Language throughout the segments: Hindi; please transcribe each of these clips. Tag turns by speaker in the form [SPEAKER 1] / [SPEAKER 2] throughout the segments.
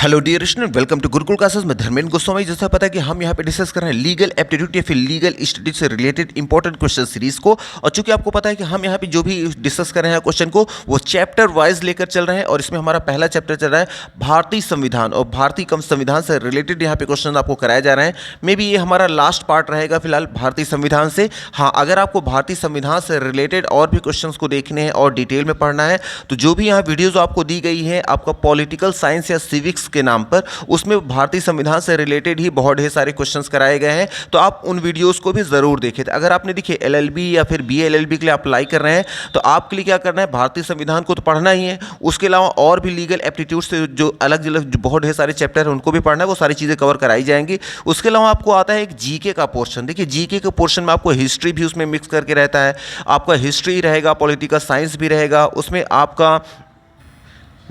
[SPEAKER 1] Hello dear student, welcome to Gurukul classes में धर्मेंद्र गोस्वामी। जैसा पता है कि हम यहाँ पे डिस्कस कर रहे हैं लीगल एप्टीट्यूड या फिर लीगल स्टडीज से रिलेटेड इंपॉर्टेंट क्वेश्चन सीरीज को। और चूंकि आपको पता है कि हम यहाँ पे जो भी डिस्कस कर रहे हैं क्वेश्चन को वो चैप्टर वाइज लेकर चल रहे हैं, और इसमें हमारा पहला चैप्टर चल रहा है भारतीय संविधान, और भारतीय संविधान से रिलेटेड यहाँ पे क्वेश्चन आपको कराए जा रहे हैं। मे बी ये हमारा लास्ट पार्ट रहेगा फिलहाल भारतीय संविधान से। हाँ, अगर आपको भारतीय संविधान से रिलेटेड और भी क्वेश्चन को देखने हैं और डिटेल में पढ़ना है तो जो भी यहाँ वीडियोज आपको दी गई है आपका पॉलिटिकल साइंस या सिविक्स के नाम पर, उसमें भारतीय संविधान से रिलेटेड ही बहुत ढेर सारे क्वेश्चंस कराए गए हैं, तो आप उन वीडियोस को भी जरूर देखें। अगर आपने देखिए एलएलबी या फिर बीए एलएलबी के लिए अप्लाई कर रहे हैं तो आपके लिए क्या करना है, भारतीय संविधान को तो पढ़ना ही है, उसके अलावा और भी लीगल एप्टीट्यूड से जो अलग अलग जो बहुत ढेर सारे चैप्टर हैं उनको भी पढ़ना है, वो सारी चीज़ें कवर कराई जाएंगी। उसके अलावा आपको आता है एक जीके का पोर्शन। देखिए जीके के पोर्शन में आपको हिस्ट्री भी उसमें मिक्स करके रहता है, आपका हिस्ट्री रहेगा, पॉलिटिकल साइंस भी रहेगा, उसमें आपका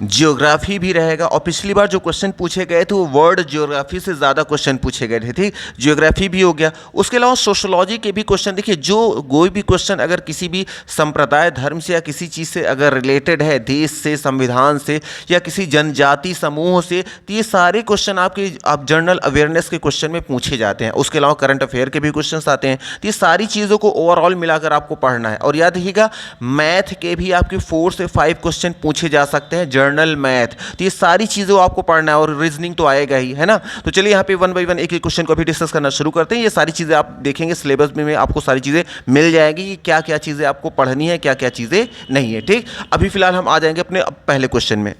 [SPEAKER 1] जियोग्राफी भी रहेगा। और पिछली बार जो क्वेश्चन पूछे गए थे वो वर्ल्ड जियोग्राफी से ज़्यादा क्वेश्चन पूछे गए थे, ठीक, जियोग्राफी भी हो गया। उसके अलावा सोशोलॉजी के भी क्वेश्चन। देखिए जो कोई भी क्वेश्चन अगर किसी भी संप्रदाय धर्म से या किसी चीज़ से अगर रिलेटेड है, देश से, संविधान से या किसी जनजाति समूह से, तो ये सारे क्वेश्चन आप जनरल अवेयरनेस के क्वेश्चन में पूछे जाते हैं। उसके अलावा करंट अफेयर के भी क्वेश्चन आते हैं। तो ये सारी चीज़ों को ओवरऑल मिलाकर आपको पढ़ना है। और याद रखिएगा मैथ के भी आपके 4 से 5 क्वेश्चन पूछे जा सकते हैं, जर्नल मैथ। तो ये सारी चीज़ें आपको पढ़ना है, और रीजनिंग तो आएगा ही, है ना। तो चलिए यहाँ पे 1 बाय 1 एक एक क्वेश्चन को अभी डिस्कस करना शुरू करते हैं। ये सारी चीज़ें आप देखेंगे सिलेबस में आपको सारी चीज़ें मिल जाएगी कि क्या क्या चीज़ें आपको पढ़नी है, क्या क्या चीज़ें नहीं है, ठीक। अभी फिलहाल हम आ जाएंगे अपने पहले क्वेश्चन में।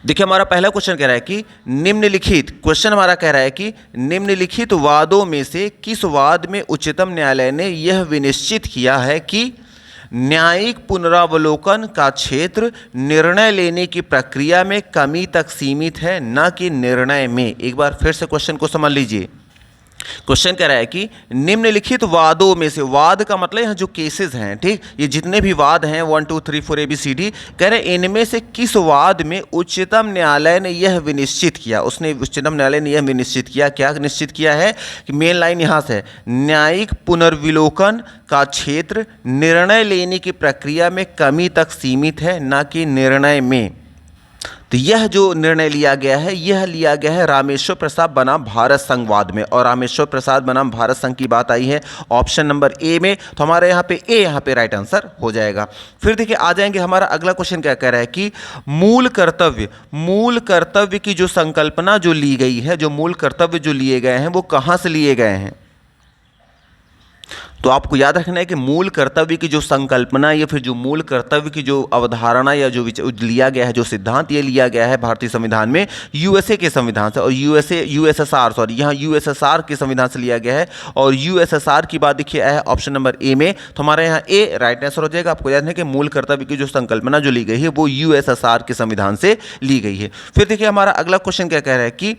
[SPEAKER 1] देखिए हमारा पहला क्वेश्चन कह रहा है कि निम्नलिखित, क्वेश्चन हमारा कह रहा है कि निम्नलिखित वादों में से किस वाद में उच्चतम न्यायालय ने यह विनिश्चित किया है कि न्यायिक पुनरावलोकन का क्षेत्र निर्णय लेने की प्रक्रिया में कमी तक सीमित है, न कि निर्णय में। एक बार फिर से क्वेश्चन को समझ लीजिए। क्वेश्चन कह रहा है कि निम्नलिखित वादों में से, वाद का मतलब यहाँ जो केसेस हैं, ठीक, ये जितने भी वाद हैं 1 2 3 4 ABCD, कह रहे हैं इनमें से किस वाद में उच्चतम न्यायालय ने यह विनिश्चित किया। उसने उच्चतम न्यायालय ने यह विनिश्चित किया, क्या निश्चित किया है कि मेन लाइन यहाँ से, न्यायिक पुनर्विलोकन का क्षेत्र निर्णय लेने की प्रक्रिया में कमी तक सीमित है, न कि निर्णय में। तो यह जो निर्णय लिया गया है, यह लिया गया है रामेश्वर प्रसाद बनाम भारत संघ वाद में, और रामेश्वर प्रसाद बनाम भारत संघ की बात आई है ऑप्शन नंबर ए में। तो हमारे यहाँ पे ए यहाँ पे राइट आंसर हो जाएगा। फिर देखिए आ जाएंगे, हमारा अगला क्वेश्चन क्या कह रहा है कि मूल कर्तव्य की जो संकल्पना जो ली गई है, जो मूल कर्तव्य जो लिए गए हैं वो कहाँ से लिए गए हैं। तो आपको याद रखना है कि मूल कर्तव्य की जो संकल्पना या फिर जो मूल कर्तव्य की जो अवधारणा या जो लिया गया है, जो सिद्धांत ये लिया गया है भारतीय संविधान में यूएसए के संविधान से, और यूएसएसआर यहाँ यूएसएसआर के संविधान से लिया गया है। और यूएसएसआर की बात देखिए है ऑप्शन नंबर ए में, तो हमारे यहाँ ए राइट आंसर हो जाएगा। आपको याद है कि मूल कर्तव्य की जो संकल्पना जो ली गई है वो यूएसएसआर के संविधान से ली गई है। फिर देखिए हमारा अगला क्वेश्चन क्या कह रहा है कि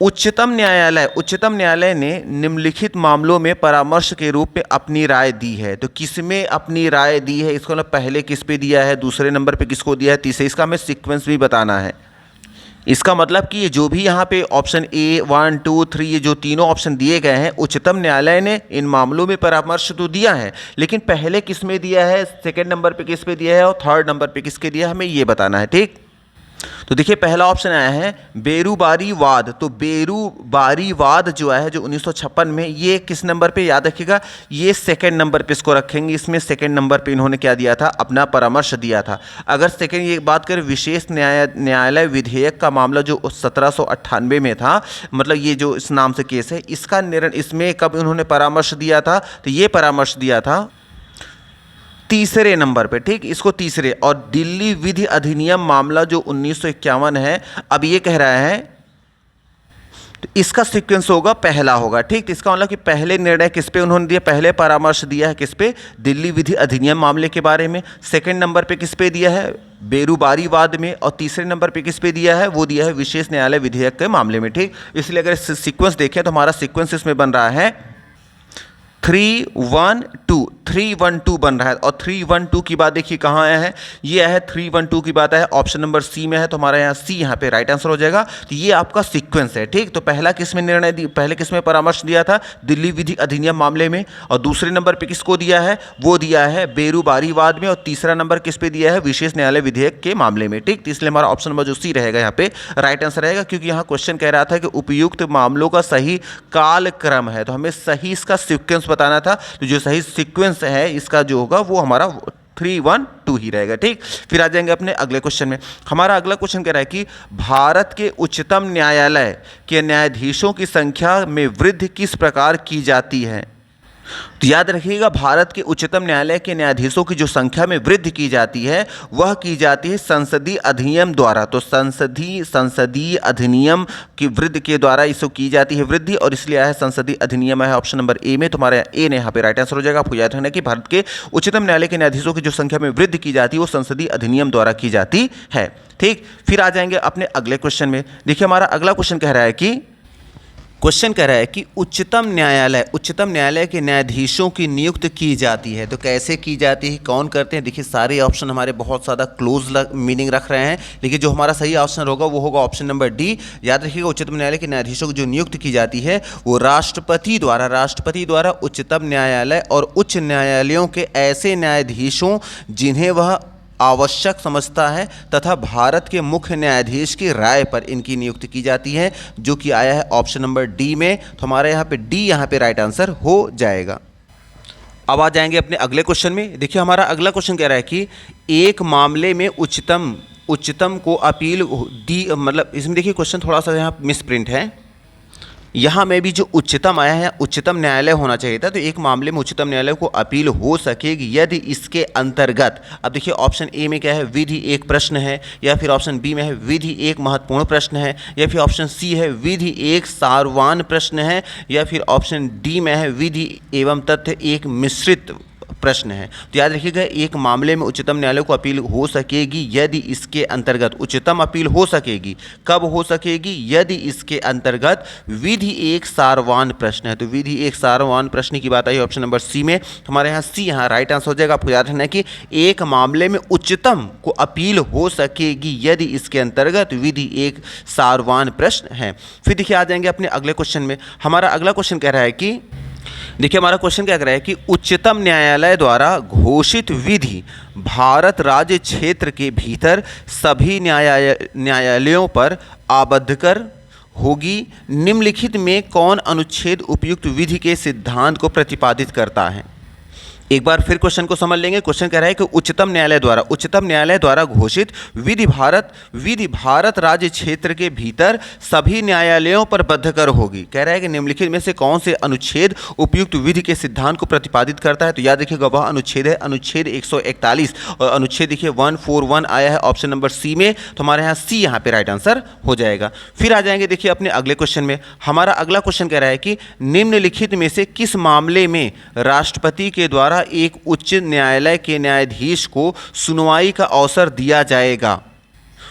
[SPEAKER 1] उच्चतम न्यायालय ने निम्नलिखित मामलों में परामर्श के रूप में अपनी राय दी है। तो किसमें अपनी राय दी है, इसको ना पहले किस पे दिया है, दूसरे नंबर पे किसको दिया है, तीसरे, इसका हमें सीक्वेंस भी बताना है। इसका मतलब कि ये जो भी यहाँ पे ऑप्शन ए 1 2 3 ये जो तीनों ऑप्शन दिए गए हैं, उच्चतम न्यायालय ने इन मामलों में परामर्श तो दिया है, लेकिन पहले किस में दिया है, सेकेंड नंबर पे किस पे दिया है, और थर्ड नंबर पे किसके दिया है, हमें ये बताना है, ठीक। तो देखिए पहला ऑप्शन आया है बेरूबारी वाद। तो बेरूबारी वाद जो है जो 1956 में, ये किस नंबर पे, याद रखिएगा ये सेकंड नंबर पे इसको रखेंगे। इसमें सेकंड नंबर पे इन्होंने क्या दिया था, अपना परामर्श दिया था। अगर सेकंड ये बात करें विशेष न्यायालय विधेयक का मामला जो 1798 में था, मतलब ये जो इस नाम से केस है, इसका निर्णय इसमें कब उन्होंने परामर्श दिया था, तो ये परामर्श दिया था तीसरे नंबर पे, ठीक, इसको तीसरे। और दिल्ली विधि अधिनियम मामला जो 1951 है, अब ये कह रहा है तो इसका सीक्वेंस होगा पहला होगा, ठीक। तो इसका मतलब कि पहले निर्णय किस पे उन्होंने दिया, पहले परामर्श दिया है किस पे, दिल्ली विधि अधिनियम मामले के बारे में। सेकंड नंबर पे किस पे दिया है, बेरूबारी वाद में। और तीसरे नंबर पे किस पे दिया है, वो दिया है विशेष न्यायालय विधेयक के मामले में, ठीक। इसलिए अगर सीक्वेंस देखें तो हमारा सीक्वेंस इसमें बन रहा है 3 1 2। 312 बन रहा है। और 312 की बात देखिए कहाँ आया है, ये है 312 की बात है ऑप्शन नंबर सी में है, तो हमारा यहाँ सी यहाँ पे राइट आंसर हो जाएगा। तो ये आपका सीक्वेंस है, ठीक। तो पहला किस में निर्णय पहले किस में परामर्श दिया था, दिल्ली विधि अधिनियम मामले में, और दूसरे नंबर पे किसको दिया है, वो दिया है बेरूबारीवाद में, और तीसरा नंबर किस पे दिया है, विशेष न्यायालय विधेयक के मामले में, ठीक। तो इसलिए हमारा ऑप्शन नंबर जो सी रहेगा यहाँ पे राइट आंसर रहेगा, क्योंकि यहाँ क्वेश्चन कह रहा था कि उपयुक्त मामलों का सही कालक्रम है, तो हमें सही इसका सीक्वेंस बताना था। तो जो सही सीक्वेंस है इसका जो होगा वो हमारा 312 ही रहेगा, ठीक। फिर आ जाएंगे अपने अगले क्वेश्चन में। हमारा अगला क्वेश्चन कह रहा है कि भारत के उच्चतम न्यायालय के न्यायाधीशों की संख्या में वृद्धि किस प्रकार की जाती है। तो याद रखिएगा, भारत के उच्चतम न्यायालय के न्यायाधीशों की जो संख्या में वृद्धि की जाती है वह की जाती है संसदीय अधिनियम द्वारा। तो संसदीय अधिनियम की वृद्धि के द्वारा इसको की जाती है वृद्धि, और इसलिए आया है संसदीय अधिनियम है ऑप्शन नंबर ए में। तुम्हारे ए ने यहाँ पे राइट आंसर हो जाएगा। आपको याद रखना कि भारत के उच्चतम न्यायालय के न्यायाधीशों की जो संख्या में वृद्धि की जाती है वो संसदीय अधिनियम द्वारा की जाती है, ठीक। फिर आ जाएंगे अपने अगले क्वेश्चन में। देखिए हमारा अगला क्वेश्चन कह रहा है कि उच्चतम न्यायालय के न्यायाधीशों की नियुक्ति की जाती है। तो कैसे की जाती है, कौन करते हैं। देखिए सारे ऑप्शन हमारे बहुत ज़्यादा क्लोज मीनिंग रख रहे हैं, लेकिन जो हमारा सही ऑप्शन होगा वो होगा ऑप्शन नंबर डी। याद रखिएगा, उच्चतम न्यायालय के न्यायाधीशों की जो नियुक्ति की जाती है वो राष्ट्रपति द्वारा उच्चतम न्यायालय और उच्च न्यायालयों के ऐसे न्यायाधीशों जिन्हें वह आवश्यक समझता है तथा भारत के मुख्य न्यायाधीश की राय पर इनकी नियुक्ति की जाती है, जो कि आया है ऑप्शन नंबर डी में। तो हमारे यहाँ पे डी यहाँ पे राइट आंसर हो जाएगा। अब आ जाएंगे अपने अगले क्वेश्चन में। देखिए हमारा अगला क्वेश्चन कह रहा है कि एक मामले में उच्चतम को अपील दी, मतलब इसमें देखिए क्वेश्चन थोड़ा सा यहाँ मिसप्रिंट है। यहाँ में भी जो उच्चतम आया है उच्चतम न्यायालय होना चाहिए था। तो एक मामले में उच्चतम न्यायालय को अपील हो सकेगी यदि इसके अंतर्गत, अब देखिए ऑप्शन ए में क्या है, विधि एक प्रश्न है, या फिर ऑप्शन बी में है विधि एक महत्वपूर्ण प्रश्न है, या फिर ऑप्शन सी है विधि एक सारवान प्रश्न है, या फिर ऑप्शन डी में है विधि एवं तथ्य एक मिश्रित प्रश्न है। तो याद रखिएगा, एक मामले में उच्चतम न्यायालय को अपील हो सकेगी यदि इसके अंतर्गत, उच्चतम अपील हो सकेगी कब हो सकेगी, यदि इसके अंतर्गत विधि एक सारवान प्रश्न है। तो विधि एक सारवान प्रश्न की बात आई ऑप्शन नंबर सी में। हमारे यहाँ सी यहाँ राइट आंसर हो जाएगा। आपको याद रखना है कि एक मामले में उच्चतम को अपील हो सकेगी यदि इसके अंतर्गत विधि एक सारवान प्रश्न है। फिर देखिए आ जाएंगे अपने अगले क्वेश्चन में। हमारा अगला क्वेश्चन कह रहा है कि, देखिए हमारा क्वेश्चन क्या कर रहा है कि उच्चतम न्यायालय द्वारा घोषित विधि भारत राज्य क्षेत्र के भीतर सभी न्यायालयों पर आबद्धकर होगी। निम्नलिखित में कौन अनुच्छेद उपयुक्त विधि के सिद्धांत को प्रतिपादित करता है। एक बार फिर क्वेश्चन को समझ लेंगे। क्वेश्चन कह रहा है कि उच्चतम न्यायालय द्वारा घोषित विधि भारत राज्य क्षेत्र के भीतर सभी न्यायालयों पर बद्धकर होगी। कह रहा है कि निम्नलिखित में से कौन से अनुच्छेद उपयुक्त विधि के सिद्धांत को प्रतिपादित करता है। तो याद रखिएगा वह अनुच्छेद है अनुच्छेद 141, और अनुच्छेद देखिए 141 आया है ऑप्शन नंबर सी में। तो हमारे यहाँ सी यहाँ पे राइट आंसर हो जाएगा। फिर आ जाएंगे देखिए अपने अगले क्वेश्चन में। हमारा अगला क्वेश्चन कह रहा है कि निम्नलिखित में से किस मामले में राष्ट्रपति के द्वारा एक उच्च न्यायालय के न्यायाधीश को सुनवाई का अवसर दिया जाएगा।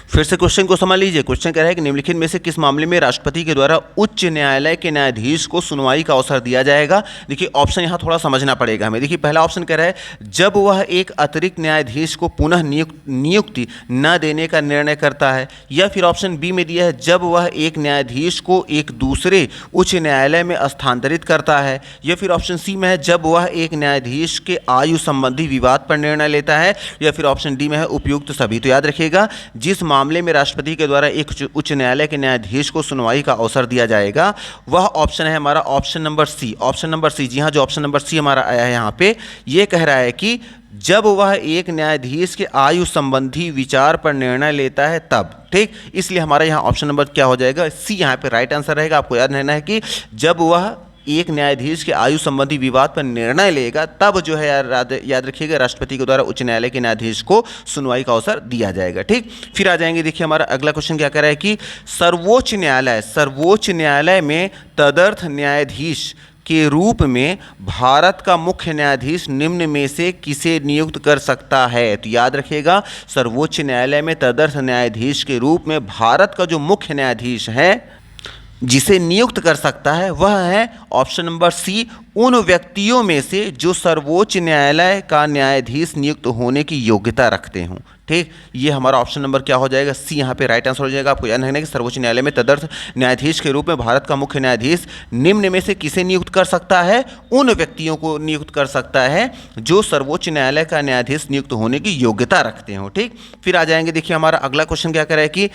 [SPEAKER 1] फिर से क्वेश्चन को समझ लीजिए। क्वेश्चन कह रहा है कि निम्नलिखित में से किस मामले में राष्ट्रपति के द्वारा उच्च न्यायालय के न्यायाधीश को सुनवाई का अवसर दिया जाएगा। देखिए ऑप्शन यहाँ थोड़ा समझना पड़ेगा हमें। देखिए पहला ऑप्शन कह रहा है जब वह एक अतिरिक्त न्यायाधीश को पुनः नियुक्ति न देने का निर्णय करता है, या फिर ऑप्शन बी में दिया है जब वह एक न्यायाधीश को एक दूसरे उच्च न्यायालय में स्थानांतरित करता है, या फिर ऑप्शन सी में है जब वह एक न्यायाधीश के आयु संबंधी विवाद पर निर्णय लेता है, या फिर ऑप्शन डी में है उपयुक्त सभी। तो याद रखिएगा, जिस मामले में राष्ट्रपति के द्वारा एक उच्च न्यायालय के न्यायाधीश को सुनवाई का अवसर दिया जाएगा वह ऑप्शन है हमारा option number C. Option number C, जी हाँ, जो ऑप्शन नंबर सी हमारा आया है यहाँ पे, ये कह रहा है कि जब वह एक न्यायाधीश के आयु संबंधी विचार पर निर्णय लेता है तब, ठीक। इसलिए हमारा यहाँ ऑप्शन नंबर क्या हो जाएगा, सी यहाँ पे राइट आंसर रहेगा। आपको याद रहना है कि जब वह एक न्यायाधीश के आयु संबंधी विवाद पर निर्णय लेगा तब जो है याद रखिएगा राष्ट्रपति के द्वारा उच्च न्यायालय के न्यायाधीश को सुनवाई का अवसर दिया जाएगा, ठीक। फिर आ जाएंगे देखिए हमारा अगला क्वेश्चन क्या कह रहा है कि सर्वोच्च न्यायालय में तदर्थ न्यायाधीश के रूप में भारत का मुख्य न्यायाधीश निम्न में से किसे नियुक्त कर सकता है। तो याद रखिएगा, सर्वोच्च न्यायालय में तदर्थ न्यायाधीश के रूप में भारत का जो मुख्य न्यायाधीश है जिसे नियुक्त कर सकता है वह है ऑप्शन नंबर सी, उन व्यक्तियों में से जो सर्वोच्च न्यायालय का न्यायाधीश नियुक्त होने की योग्यता रखते हों। ठीक, ये हमारा ऑप्शन नंबर क्या हो जाएगा, सी यहाँ पे राइट आंसर हो जाएगा। आपको याद रखना है कि सर्वोच्च न्यायालय में तदर्थ न्यायाधीश के रूप में भारत का मुख्य न्यायाधीश निम्न में से किसे नियुक्त कर सकता है, उन व्यक्तियों को नियुक्त कर सकता है जो सर्वोच्च न्यायालय का न्यायाधीश नियुक्त होने की योग्यता रखते हो। ठीक, फिर आ जाएंगे, देखिए हमारा अगला क्वेश्चन क्या कह रहा है कि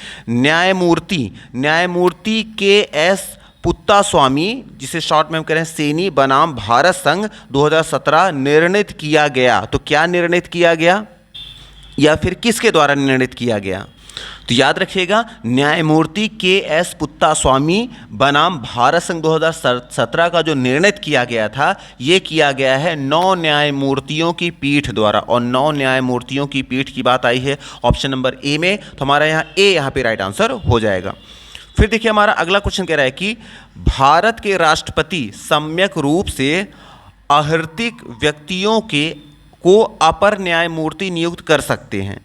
[SPEAKER 1] न्यायमूर्ति के एस पुत्ता स्वामी, जिसे शॉर्ट में हम कह रहे हैं सेनी बनाम भारत संघ 2017 निर्णित किया गया। तो क्या निर्णित किया गया या फिर किसके द्वारा निर्णित किया गया? तो याद रखिएगा, न्यायमूर्ति के एस पुत्ता स्वामी बनाम भारत संघ 2017 का जो निर्णित किया गया था, ये किया गया है 9 न्यायमूर्तियों की पीठ द्वारा, और 9 न्यायमूर्तियों की पीठ की बात आई है ऑप्शन नंबर ए में। तो हमारा यहाँ पे राइट आंसर हो जाएगा। फिर देखिए हमारा अगला क्वेश्चन कह रहा है कि भारत के राष्ट्रपति सम्यक रूप से अहर्तिक व्यक्तियों को अपर न्यायमूर्ति नियुक्त कर सकते हैं।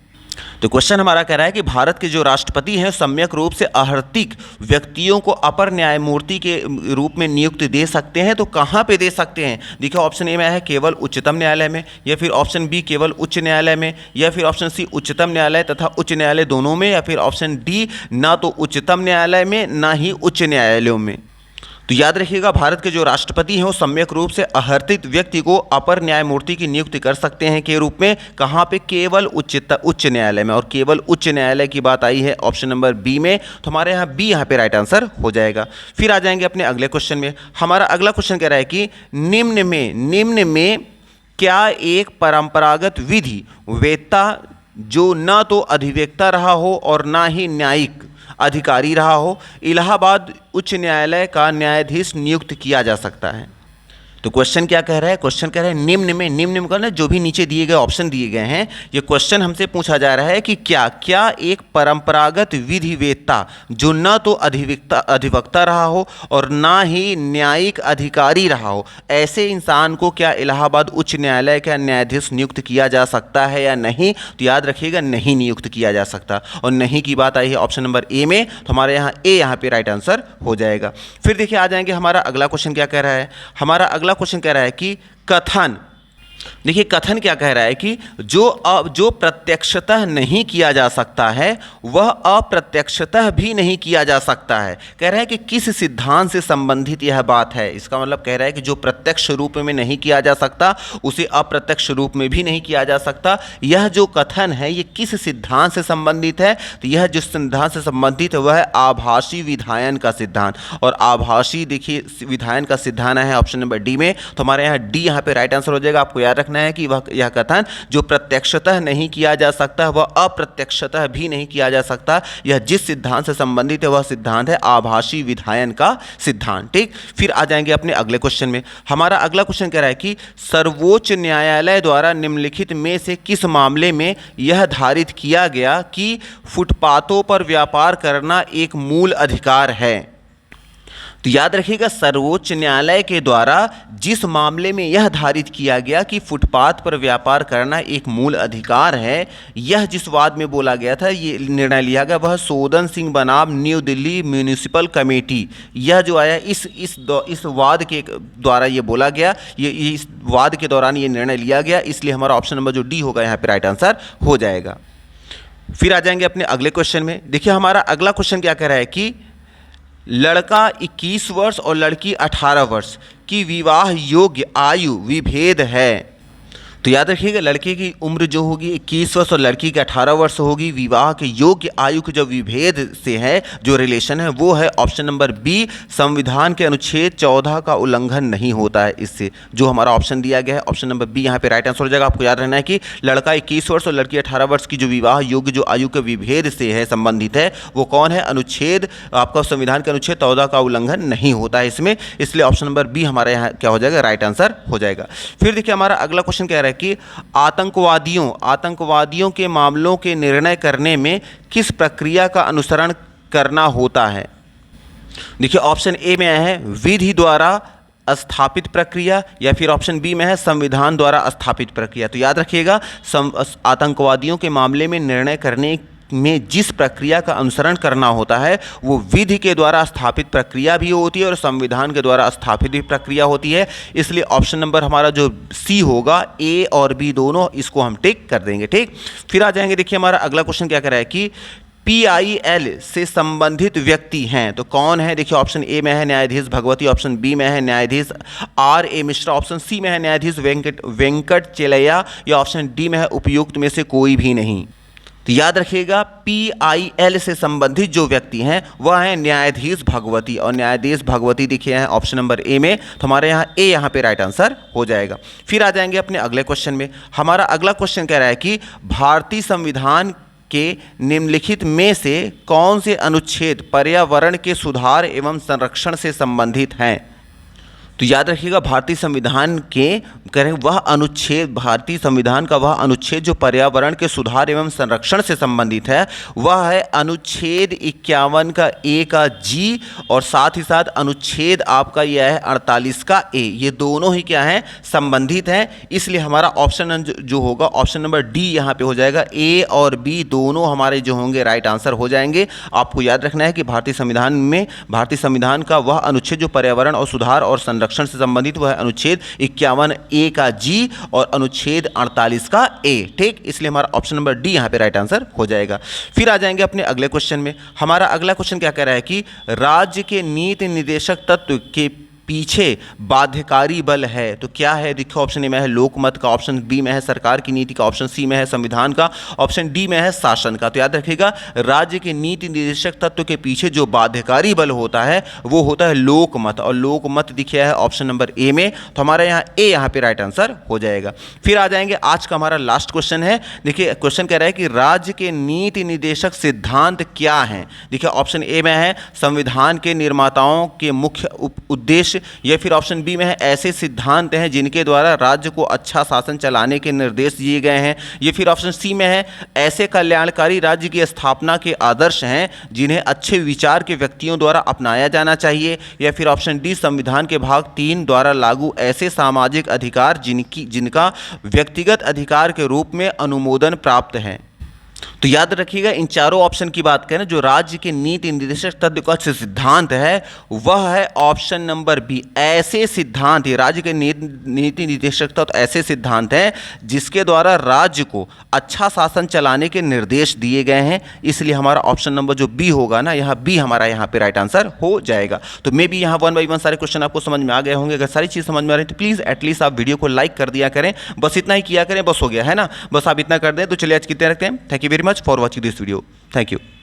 [SPEAKER 1] तो क्वेश्चन हमारा कह रहा है कि भारत के जो राष्ट्रपति हैं सम्यक रूप से अहर्तिक व्यक्तियों को अपर न्यायमूर्ति के रूप में नियुक्ति दे सकते हैं। तो कहाँ पे दे सकते हैं? देखिए ऑप्शन ए में है केवल उच्चतम न्यायालय में, या फिर ऑप्शन बी केवल उच्च न्यायालय में, या फिर ऑप्शन सी उच्चतम न्यायालय तथा उच्च न्यायालय दोनों में, या फिर ऑप्शन डी ना तो उच्चतम न्यायालय में ना ही उच्च न्यायालयों में। तो याद रखिएगा, भारत के जो राष्ट्रपति हैं वो सम्यक रूप से अहर्तित व्यक्ति को अपर न्यायमूर्ति की नियुक्ति कर सकते हैं के रूप में। कहाँ पे? केवल उच्च न्यायालय में, और केवल उच्च न्यायालय की बात आई है ऑप्शन नंबर बी में। तो हमारे यहाँ बी यहाँ पे राइट आंसर हो जाएगा। फिर आ जाएंगे अपने अगले क्वेश्चन में। हमारा अगला क्वेश्चन कह रहा है कि निम्न में क्या एक परंपरागत विधि वेत्ता जो न तो अधिवक्ता रहा हो और ना ही न्यायिक अधिकारी रहा हो, इलाहाबाद उच्च न्यायालय का न्यायाधीश नियुक्त किया जा सकता है? तो क्वेश्चन क्या कह रहा है? क्वेश्चन कह रहा है निम्न में करना, जो भी नीचे दिए गए ऑप्शन दिए गए हैं, ये क्वेश्चन हमसे पूछा जा रहा है कि क्या एक परंपरागत विधिवेत्ता जो न तो अधिवक्ता रहा हो और ना ही न्यायिक अधिकारी रहा हो, ऐसे इंसान को क्या इलाहाबाद उच्च न्यायालय का न्यायाधीश नियुक्त किया जा सकता है या नहीं? तो याद रखिएगा, नहीं नियुक्त किया जा सकता, और नहीं की बात आई है ऑप्शन नंबर ए में। तो हमारे यहाँ ए यहाँ पे राइट आंसर हो जाएगा। फिर देखिए आ जाएंगे, हमारा अगला क्वेश्चन क्या कह रहा है? हमारा अगला क्वेश्चन कह रहा है कि कथन, देखिए कथन क्या कह रहा है कि जो प्रत्यक्षतः नहीं किया जा सकता है वह अप्रत्यक्षतः भी नहीं किया जा सकता है। कह रहा है कि किस सिद्धांत से संबंधित यह बात है? इसका मतलब कह रहा है कि जो प्रत्यक्ष रूप में नहीं किया जा सकता उसे अप्रत्यक्ष रूप में भी नहीं किया जा सकता। यह जो कथन है ये किस सिद्धांत से संबंधित है? तो यह जिस सिद्धांत से संबंधित है वह है आभासी विधायन का सिद्धांत, और आभासी देखिए विधायन का सिद्धांत है ऑप्शन नंबर डी में। तो हमारे यहाँ डी यहाँ पे राइट आंसर हो जाएगा। आपको याद रखना है कि यह कथन जो प्रत्यक्षतः नहीं किया जा सकता वह अप्रत्यक्षतः भी नहीं किया जा सकता। यह जिस सिद्धांत से संबंधित है वह सिद्धांत है आभासी विधायन का सिद्धांत। ठीक, फिर आ जाएंगे अपने अगले क्वेश्चन में। हमारा अगला क्वेश्चन कह रहा है कि सर्वोच्च न्यायालय द्वारा निम्नलिखित में से किस मामले में यह धारित किया गया कि फुटपाथों पर व्यापार करना एक मूल अधिकार है? तो याद रखिएगा, सर्वोच्च न्यायालय के द्वारा जिस मामले में यह धारित किया गया कि फुटपाथ पर व्यापार करना एक मूल अधिकार है, यह जिस वाद में बोला गया था, ये निर्णय लिया गया, वह सोदन सिंह बनाम न्यू दिल्ली म्यूनिसिपल कमेटी, यह जो आया इस वाद के द्वारा ये बोला गया, ये इस वाद के दौरान ये निर्णय लिया गया, इसलिए हमारा ऑप्शन नंबर जो डी होगा यहाँ पे राइट आंसर हो जाएगा। फिर आ जाएंगे अपने अगले क्वेश्चन में। देखिए हमारा अगला क्वेश्चन क्या कह रहा है कि लड़का 21 वर्ष और लड़की 18 वर्ष की विवाह योग्य आयु विभेद है। तो याद रखिएगा, लड़के की उम्र जो होगी 21 वर्ष और लड़की की 18 वर्ष होगी। विवाह के योग्य आयु के जो विभेद से है, जो रिलेशन है, वो है ऑप्शन नंबर बी, संविधान के अनुच्छेद 14 का उल्लंघन नहीं होता है इससे। जो हमारा ऑप्शन दिया गया है ऑप्शन नंबर बी यहाँ पे राइट आंसर हो जाएगा। आपको याद रहना है कि लड़का 21 वर्ष और लड़की 18 वर्ष की जो विवाह योग्य जो आयु के विभेद से है संबंधित है, वो कौन है? अनुच्छेद, आपका संविधान के अनुच्छेद 14 का उल्लंघन नहीं होता है इसमें, इसलिए ऑप्शन नंबर बी हमारे यहाँ क्या हो जाएगा? राइट आंसर हो जाएगा। फिर देखिए हमारा अगला क्वेश्चन कह रहा है कि आतंकवादियों के मामलों के निर्णय करने में किस प्रक्रिया का अनुसरण करना होता है? देखिए ऑप्शन ए में है विधि द्वारा स्थापित प्रक्रिया, या फिर ऑप्शन बी में है संविधान द्वारा स्थापित प्रक्रिया। तो याद रखिएगा, आतंकवादियों के मामले में निर्णय करने में जिस प्रक्रिया का अनुसरण करना होता है वो विधि के द्वारा स्थापित प्रक्रिया भी होती है और संविधान के द्वारा स्थापित भी प्रक्रिया होती है। इसलिए ऑप्शन नंबर हमारा जो सी होगा, ए और बी दोनों, इसको हम टिक कर देंगे। ठीक, फिर आ जाएंगे, देखिए हमारा अगला क्वेश्चन क्या कर रहा है कि PIL से संबंधित व्यक्ति हैं तो कौन है। देखिए ऑप्शन ए में है न्यायाधीश भगवती, ऑप्शन बी में है न्यायाधीश RA मिश्रा, ऑप्शन सी में है न्यायाधीश वेंकट चेलैया, या ऑप्शन डी में है उपयुक्त में से कोई भी नहीं। तो याद रखिएगा PIL से संबंधित जो व्यक्ति हैं वह है न्यायाधीश भगवती, और न्यायाधीश भगवती देखिए हैं ऑप्शन नंबर ए में, तो हमारे यहाँ ए यहाँ पे राइट आंसर हो जाएगा। फिर आ जाएंगे अपने अगले क्वेश्चन में। हमारा अगला क्वेश्चन कह रहा है कि भारतीय संविधान के निम्नलिखित में से कौन से अनुच्छेद पर्यावरण के सुधार एवं संरक्षण से संबंधित हैं। तो याद रखिएगा भारतीय संविधान के करें वह अनुच्छेद, भारतीय संविधान का वह अनुच्छेद जो पर्यावरण के सुधार एवं संरक्षण से संबंधित है वह है अनुच्छेद 51 का ए का जी, और साथ ही साथ अनुच्छेद आपका यह है 48 का ए। ये दोनों ही क्या हैं, संबंधित हैं। इसलिए हमारा ऑप्शन जो होगा ऑप्शन नंबर डी यहाँ पे हो जाएगा। ए और बी दोनों हमारे जो होंगे राइट आंसर हो जाएंगे। आपको याद रखना है कि भारतीय संविधान में भारतीय संविधान का वह अनुच्छेद जो पर्यावरण और सुधार और संरक्षण से संबंधित वह अनुच्छेद 51 ए का जी और अनुच्छेद 48 का ए। ठीक, इसलिए हमारा ऑप्शन नंबर डी यहां पे राइट आंसर हो जाएगा। फिर आ जाएंगे अपने अगले क्वेश्चन में। हमारा अगला क्वेश्चन क्या कह रहा है कि राज्य के नीति निर्देशक तत्व के पीछे बाध्यकारी बल है तो क्या है। देखो ऑप्शन ए में है लोकमत का, ऑप्शन बी में है सरकार की नीति का, ऑप्शन सी में है संविधान का, ऑप्शन डी में है शासन का। तो याद रखिएगा राज्य के नीति निर्देशक तत्व के पीछे जो बाध्यकारी बल होता है वो होता है लोकमत, और लोकमत दिखा है ऑप्शन नंबर ए में, तो हमारा यहाँ ए यहाँ पे राइट आंसर हो जाएगा। फिर आ जाएंगे आज का हमारा लास्ट क्वेश्चन है। देखिए क्वेश्चन कह रहा है कि राज्य के नीति निर्देशक सिद्धांत क्या हैं। देखिए ऑप्शन ए में है संविधान के निर्माताओं के मुख्य उद्देश्य, या फिर ऑप्शन बी में है ऐसे सिद्धांत हैं जिनके द्वारा राज्य को अच्छा शासन चलाने के निर्देश दिए गए हैं, या फिर ऑप्शन सी में है ऐसे कल्याणकारी राज्य की स्थापना के आदर्श हैं जिन्हें अच्छे विचार के व्यक्तियों द्वारा अपनाया जाना चाहिए, या फिर ऑप्शन डी संविधान के भाग 3 द्वारा लागू ऐसे सामाजिक अधिकार जिनका व्यक्तिगत अधिकार के रूप में अनुमोदन प्राप्त है। तो याद रखिएगा इन चारों ऑप्शन की बात करें, जो राज्य के नीति निर्देशक तत्व का सिद्धांत है वह है ऑप्शन नंबर बी। ऐसे सिद्धांत, राज्य के नीति निर्देशक तत्व ऐसे सिद्धांत हैं जिसके द्वारा राज्य को अच्छा शासन चलाने के निर्देश दिए गए हैं। इसलिए हमारा ऑप्शन नंबर जो बी होगा ना, यहाँ बी हमारा यहाँ पे राइट आंसर हो जाएगा। तो मे बी यहाँ 1 बाई 1 सारे क्वेश्चन आपको समझ में आ गए होंगे। अगर सारी चीज़ समझ में आ रही है तो प्लीज़ एटलीस्ट आप वीडियो को लाइक कर दिया करें। बस इतना ही किया करें, बस हो गया है ना, बस आप इतना कर दें। तो चलिए आज कितने रखते हैं। Thank you very much for watching this video. Thank you.